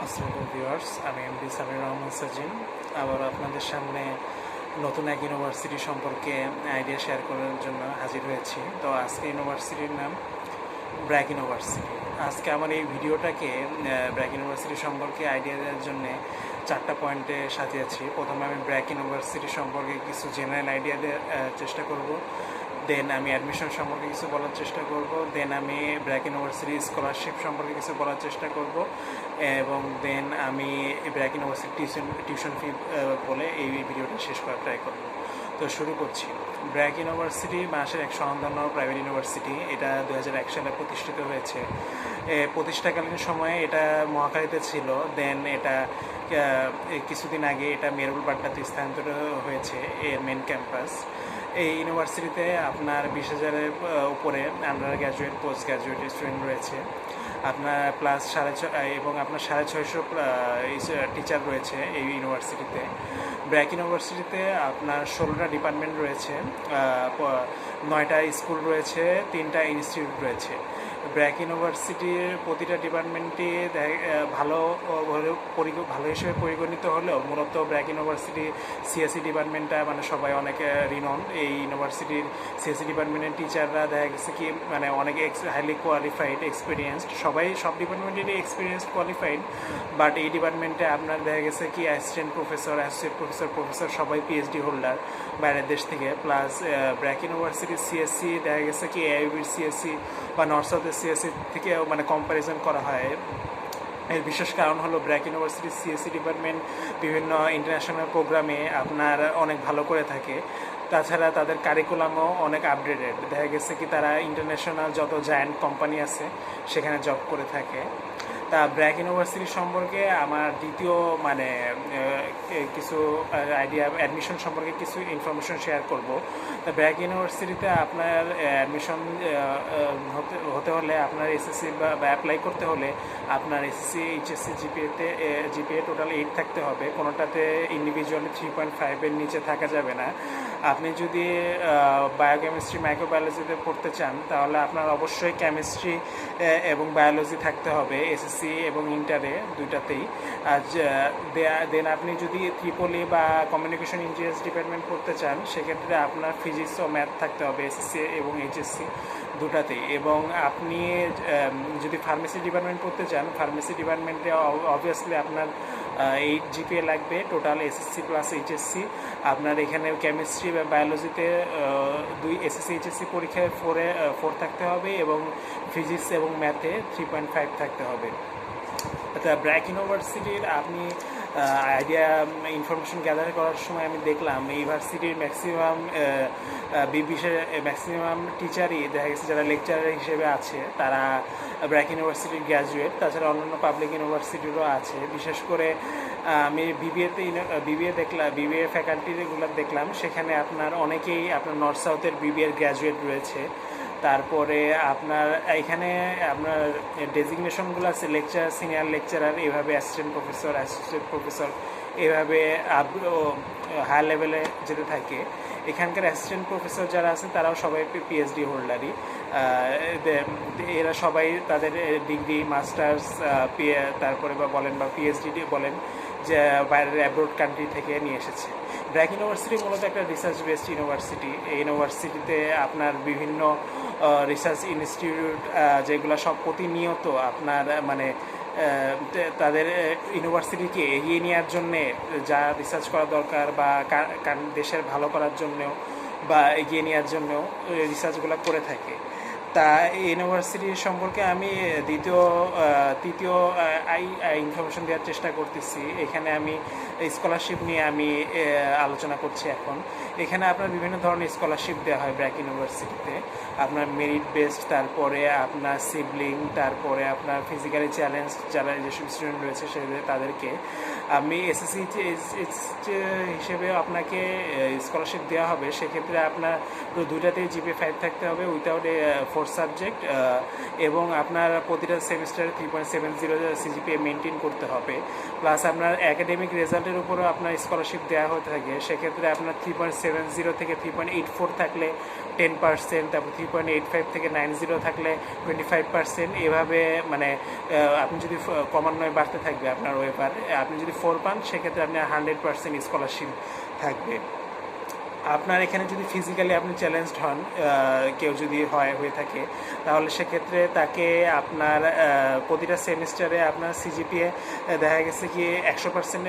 আসসালামু ভিউয়ার্স, আমি এমডি সামির রহমান সাজিন আবার আপনাদের সামনে নতুন এক ইউনিভার্সিটি সম্পর্কে আইডিয়া শেয়ার করার জন্য হাজির হয়েছি। তো আজকে ইউনিভার্সিটির নাম ব্র্যাক ইউনিভার্সিটি। আজকে আমার এই ভিডিওটাকে ব্র্যাক ইউনিভার্সিটি সম্পর্কে আইডিয়া দেওয়ার জন্য চারটা পয়েন্টে সাজিয়েছি। প্রথমে আমি ব্র্যাক ইউনিভার্সিটি সম্পর্কে কিছু জেনারেল আইডিয়া দেওয়ার চেষ্টা করব, দেন আমি অ্যাডমিশন সম্পর্কে কিছু বলার চেষ্টা করব, দেন আমি ব্র্যাক ইউনিভার্সিটি স্কলারশিপ সম্পর্কে কিছু বলার চেষ্টা করব, এবং দেন আমি ব্র্যাক ইউনিভার্সিটি টিউশন ফি বলে এই ভিডিওটা শেষ করার ট্রাই করব। তো শুরু করছি। ব্র্যাক ইউনিভার্সিটি বাংলাদেশের এক স্বনামধন্য প্রাইভেট ইউনিভার্সিটি। এটা 2001 সালে প্রতিষ্ঠিত হয়েছে। প্রতিষ্ঠাকালীন সময়ে এটা মহাখালীতে ছিল, দেন এটা কিছুদিন আগে এটা মেরুলবাড্ডাতে স্থানান্তর হয়েছে এর মেন ক্যাম্পাস। এই ইউনিভার্সিটিতে আপনার 20,000-এর উপরে under graduate, post graduate student রয়েছে আপনার, প্লাস এবং আপনার 650 টিচার রয়েছে এই ইউনিভার্সিটিতে। ব্র্যাক ইউনিভার্সিটিতে আপনার 16টা ডিপার্টমেন্ট রয়েছে, 9টা স্কুল রয়েছে, 3টা ইনস্টিটিউট রয়েছে। ব্র্যাক ইউনিভার্সিটির প্রতিটা ডিপার্টমেন্টই ভালো হিসেবে পরিগণিত হলেও মূলত ব্র্যাক ইউনিভার্সিটি সিএসসি ডিপার্টমেন্টটা মানে সবাই অনেক রিনন। এই ইউনিভার্সিটির সিএসসি ডিপার্টমেন্টের টিচাররা দেখা গেছে কি মানে অনেক হাইলি কোয়ালিফাইড, এক্সপিরিয়েন্সড, সব ডিপার্টমেন্টেরই এক্সপিরিয়েন্সড, কোয়ালিফাইড। বাট এই ডিপার্টমেন্টে আপনার দেখা গেছে কি অ্যাসিস্ট্যান্ট প্রফেসর, অ্যাসোসিয়েট প্রফেসর সবাই পিএইচডি হোল্ডার বাইরের দেশ থেকে। প্লাস ব্র্যাক ইউনিভার্সিটির সিএসসি দেখা গেছে কি এআইবির সিএসসি বা নর্থ সাউথের সিএসসি থেকে মানে কম্প্যারিজন করা হয়। এর বিশেষ কারণ হলো ব্র্যাক ইউনিভার্সিটির সিএসসি ডিপার্টমেন্ট বিভিন্ন ইন্টারন্যাশনাল প্রোগ্রামে আপনার অনেক ভালো করে থাকে। তাছাড়া তাদের কারিকুলামও অনেক আপডেটেড। দেখা গেছে কি তারা ইন্টারন্যাশনাল যত জায়ান্ট কোম্পানি আছে সেখানে জব করে থাকে। তা ব্র্যাক ইউনিভার্সিটি সম্পর্কে আমার দ্বিতীয় মানে কিছু আইডিয়া, অ্যাডমিশন সম্পর্কে কিছু ইনফরমেশন শেয়ার করব। তা ব্র্যাক ইউনিভার্সিটিতে আপনার অ্যাডমিশন হতে হলে আপনার এসএসসি বা অ্যাপ্লাই করতে হলে আপনার এসএসসি এইচএসসি জিপিএ টোটাল 8 থাকতে হবে। কোনোটাতে ইন্ডিভিজুয়ালি 3.5-এর নিচে থাকা যাবে না। আপনি যদি বায়োকেমিস্ট্রি, মাইক্রোবায়োলজিতে পড়তে চান তাহলে আপনার অবশ্যই কেমিস্ট্রি এবং বায়োলজি থাকতে হবে এসএসসি এবং ইন্টারে দুইটাতেই। আর দেন আপনি যদি ট্রিপলি বা কমিউনিকেশন ইঞ্জিনিয়ার্স ডিপার্টমেন্ট পড়তে চান সেক্ষেত্রে আপনার ফিজিক্স ও ম্যাথ থাকতে হবে এসএসসি এবং এইচএসসি দুটাতেই। এবং আপনি যদি ফার্মেসি ডিপার্টমেন্ট পড়তে চান, ফার্মেসি ডিপার্টমেন্টে অবভিয়াসলি আপনার 8 জিপিএ লাগবে টোটাল এসএসসি প্লাস এইচএসসি। আপনার এখানে কেমিস্ট্রি বা বায়োলজিতে 2 এসএসসি এইচএসসি পরীক্ষায় 4 থাকতে হবে এবং ফিজিক্স এবং ম্যাথে 3.5 থাকতে হবে। ব্র্যাক ইউনিভার্সিটির আপনি আইডিয়া ইনফরমেশন গ্যাদার করার সময় আমি দেখলাম এই ইউনিভার্সিটির ম্যাক্সিমাম টিচারই দেখা গেছে যারা লেকচারার হিসেবে আছে তারা ব্র্যাক ইউনিভার্সিটির গ্র্যাজুয়েট। তাছাড়া অন্যান্য পাবলিক ইউনিভার্সিটিরও আছে। বিশেষ করে আমি বিবিএ ফ্যাকাল্টিগুলো দেখলাম, সেখানে আপনার অনেকেই আপনার নর্থ সাউথের বিবিএর গ্র্যাজুয়েট রয়েছে। তারপরে আপনার এখানে আপনার ডেজিগনেশনগুলো আছে লেকচারার, সিনিয়র লেকচারার, এভাবে অ্যাসিস্ট্যান্ট প্রফেসর, অ্যাসোসিয়েট প্রফেসর, এভাবে হাই লেভেলে যেতে থাকে। এখানকার অ্যাসিস্ট্যান্ট প্রফেসর যারা আছে তারাও সবাই পিএইচডি হোল্ডারই। এরা সবাই তাদের ডিগ্রি, মাস্টার্স, তারপরে বা পিএইচডি বলেন যে বাইরের অ্যাব্রোড কান্ট্রি থেকে নিয়ে এসেছে। ব্র্যাক ইউনিভার্সিটি মূলত একটা রিসার্চ বেসড ইউনিভার্সিটি। এই ইউনিভার্সিটিতে আপনার বিভিন্ন রিসার্চ ইনস্টিটিউট যেগুলো সব প্রতিনিয়ত আপনার মানে তাদের ইউনিভার্সিটিকে এগিয়ে নেওয়ার জন্যে যা রিসার্চ করা দরকার বা দেশের ভালো করার জন্যেও বা এগিয়ে নেওয়ার জন্যও রিসার্চগুলো করে থাকে। তা ইউনিভার্সিটি সম্পর্কে আমি তৃতীয় ইনফরমেশন দেওয়ার চেষ্টা করতেছি। এখানে আমি স্কলারশিপ নিয়ে আমি আলোচনা করছি এখন। এখানে আপনার বিভিন্ন ধরনের স্কলারশিপ দেওয়া হয় ব্র্যাক ইউনিভার্সিটিতে। আপনার মেরিট বেসড, তারপরে আপনার সিবলিং, তারপরে আপনার ফিজিক্যালি চ্যালেঞ্জ যারা যেসব স্টুডেন্ট রয়েছে তাদেরকে আমি এসএসসি হিসেবে আপনাকে স্কলারশিপ দেওয়া হবে। সেক্ষেত্রে আপনার দুইটাতেই জিপিএ 5 থাকতে হবে উইথাউট 4 সাবজেক্ট, এবং আপনার প্রতিটা সেমিস্টারে 3.70 সিজিপিএ মেনটেন করতে হবে। প্লাস আপনার একাডেমিক রেজাল্টের উপরও আপনার স্কলারশিপ দেওয়া হয়ে থাকে। সেক্ষেত্রে আপনার 3.70 থেকে 3.84 থাকলে 10%, তারপর 3.85 থেকে 90 থাকলে 25%, এভাবে মানে আপনি যদি ক্রমান্বয়ে বাড়তে থাকবে আপনার ওয়েবার। আপনি যদি 4 পান সেক্ষেত্রে আপনার 100% স্কলারশিপ থাকবে। আপনার এখানে যদি ফিজিক্যালি আপনি চ্যালেঞ্জড হন, কেউ যদি হয়ে থাকে, তাহলে সেক্ষেত্রে তাকে আপনার প্রতিটা সেমিস্টারে আপনার সিজিপিএ দেখা গেছে কি 100%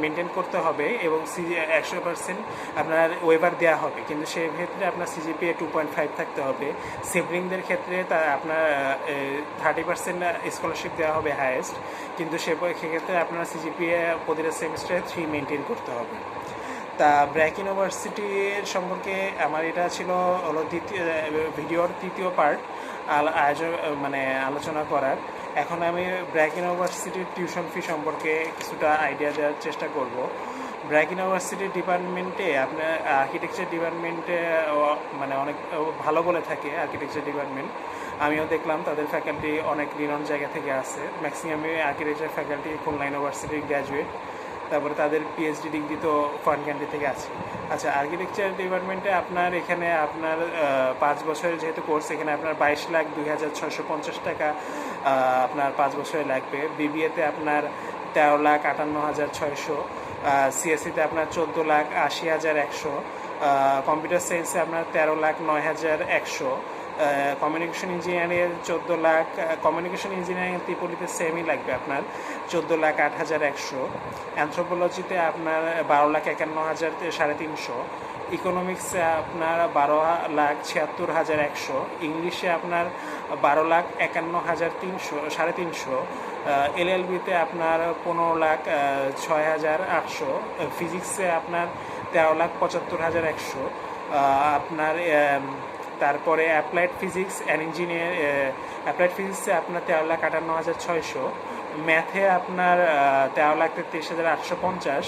মেনটেন করতে হবে, এবং 100% আপনার ওয়েবার দেওয়া হবে, কিন্তু সেই ক্ষেত্রে আপনার সিজিপিএ 2.5 থাকতে হবে। সিবলিংদের ক্ষেত্রে তা আপনার 30% স্কলারশিপ দেওয়া হবে হায়েস্ট, কিন্তু সেক্ষেত্রে আপনার সিজিপিএ প্রতিটা সেমিস্টারে 3 মেনটেন করতে হবে। তা ব্র্যাক ইউনিভার্সিটির সম্পর্কে আমার এটা ছিল হলো ভিডিওর তৃতীয় পার্ট আলোচনা করার। এখন আমি ব্র্যাক ইউনিভার্সিটির টিউশন ফি সম্পর্কে কিছুটা আইডিয়া দেওয়ার চেষ্টা করব। ব্র্যাক ইউনিভার্সিটির ডিপার্টমেন্টে আপনার আর্কিটেকচার ডিপার্টমেন্টে অনেক ভালো বলে থাকে আর্কিটেকচার ডিপার্টমেন্ট। আমিও দেখলাম তাদের ফ্যাকাল্টি অনেক রিনন জায়গা থেকে আছে। ম্যাক্সিমামই আর্কিটেকচার ফ্যাকাল্টি খুলনা ইউনিভার্সিটির গ্র্যাজুয়েট, তারপরে তাদের পিএইচডি ডিগ্রি তো ফরেন কান্ট্রি থেকে আছে। আচ্ছা, আর্কিটেকচার ডিপার্টমেন্টে আপনার এখানে আপনার 5 বছরের যেহেতু কোর্স, এখানে আপনার 22,02,650 টাকা আপনার 5 বছরে লাগবে। বিবিএতে আপনার 13,58,600, সিএসসিতে আপনার 14,80,100, কম্পিউটার সায়েন্সে আপনার 13,09,100, কমিউনিকেশন ইঞ্জিনিয়ারিংয়ের 14 লাখ, কমিউনিকেশন ইঞ্জিনিয়ারিং ত্রিপলিতে সেমই লাগবে আপনার 14,08,100, অ্যানথ্রোপোলজিতে আপনার 12,51,350, ইকোনমিক্সে আপনার 12,76,100, ইংলিশে আপনার 12,51,350, এলএলবিতে আপনার 15,06,800, ফিজিক্সে আপনার 13,75,100, আপনার তারপরে অ্যাপ্লাইড ফিজিক্স অ্যান্ড অ্যাপ্লাইড ফিজিক্সে আপনার 13,58,600, ম্যাথে আপনার 13,33,850,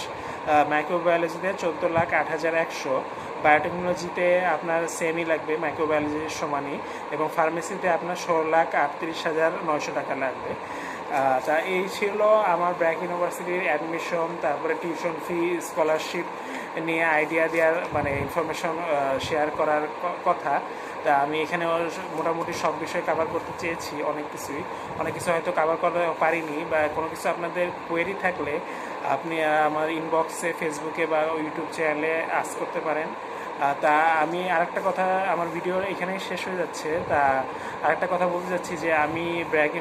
মাইক্রোবায়োলজিতে 14,08,100, বায়োটেকনোলজিতে আপনার সেমই লাগবে মাইক্রোবায়োলজির সমানই, এবং ফার্মেসিতে আপনার 16,38,900 টাকা লাগবে। তা এই ছিল আমার ব্র্যাক ইউনিভার্সিটির অ্যাডমিশন, তারপরে টিউশন ফি, স্কলারশিপ নিয়ে আইডিয়া দেওয়ার ইনফরমেশন শেয়ার করার কথা। তা আমি এখানে মোটামুটি সব বিষয় কভার করতে চেয়েছি। অনেক কিছু হয়তো কভার করতে পারিনি, বা কোনো কিছু আপনাদের কোয়েরি থাকলে আপনি আমার ইনবক্সে, ফেসবুকে বা ইউটিউব চ্যানেলে আস্ক করতে পারেন। তা আমি আরেকটা কথা, আমার ভিডিও এখানেই শেষ হয়ে যাচ্ছে। তা আরেকটা কথা বলতে চাচ্ছি যে আমি ব্র্যাক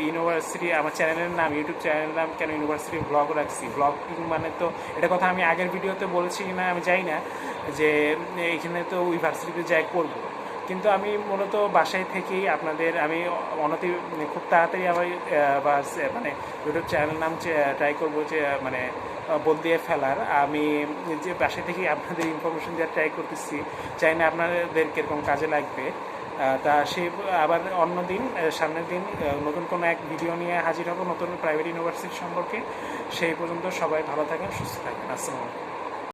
ইউনিভার্সিটি, আমার চ্যানেলের নাম, ইউটিউব চ্যানেলের নাম কেন ইউনিভার্সিটি ব্লগ রাখছি। ব্লগিং মানে তো এটা কথা আমি আগের ভিডিওতে বলেছি কিনা আমি জানি না, যে এখানে তো ইউনিভার্সিটিতে যাই করব, কিন্তু আমি মূলত বাসায় থেকেই আপনাদের আমি খুব তাড়াতাড়ি আমার ইউটিউব চ্যানেল নাম ট্রাই করবো, যে বদলিয়ে ফেলার। আমি যে বাসায় থেকেই আপনাদের ইনফরমেশন দেওয়ার ট্রাই করতেছি, চাই না আপনাদের কীরকম কাজে লাগবে। তা সেই আবার অন্য দিন, সামনের দিন নতুন কোনো এক ভিডিও নিয়ে হাজির হব নতুন প্রাইভেট ইউনিভার্সিটি সম্পর্কে। সেই পর্যন্ত সবাই ভালো থাকেন, সুস্থ থাকেন। আসসালামু আলাইকুম।